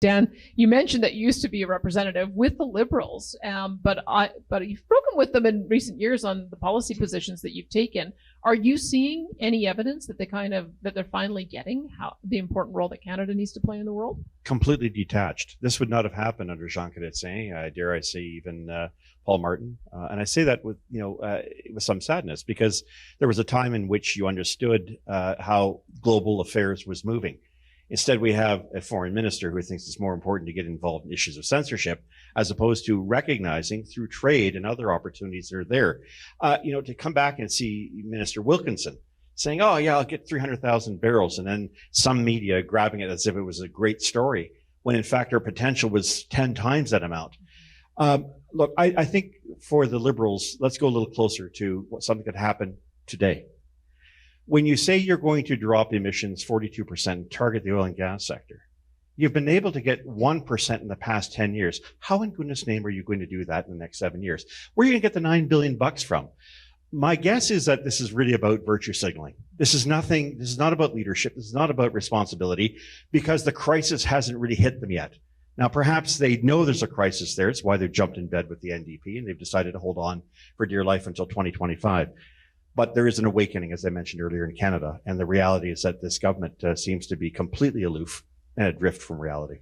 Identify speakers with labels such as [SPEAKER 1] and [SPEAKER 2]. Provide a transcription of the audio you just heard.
[SPEAKER 1] Dan, you mentioned that you used to be a representative with the Liberals, but you've broken with them in recent years on the policy positions that you've taken. Are you seeing any evidence that they're finally getting the important role that Canada needs to play in the world?
[SPEAKER 2] Completely detached. This would not have happened under Jean Chretien, dare I say even Paul Martin. And I say that with some sadness, because there was a time in which you understood how global affairs was moving. Instead, we have a foreign minister who thinks it's more important to get involved in issues of censorship, as opposed to recognizing through trade and other opportunities that are there. To come back and see Minister Wilkinson saying, oh yeah, I'll get 300,000 barrels, and then some media grabbing it as if it was a great story, when in fact our potential was 10 times that amount. Look, I think for the Liberals, let's go a little closer to something that happened today. When you say you're going to drop emissions 42%, target the oil and gas sector, you've been able to get 1% in the past 10 years. How in goodness name are you going to do that in the next 7 years? Where are you going to get the $9 billion from? My guess is that this is really about virtue signaling. This is not about leadership. This is not about responsibility, because the crisis hasn't really hit them yet. Now, perhaps they know there's a crisis there. It's why they've jumped in bed with the NDP and they've decided to hold on for dear life until 2025. But there is an awakening, as I mentioned earlier, in Canada. And the reality is that this government seems to be completely aloof and adrift from reality.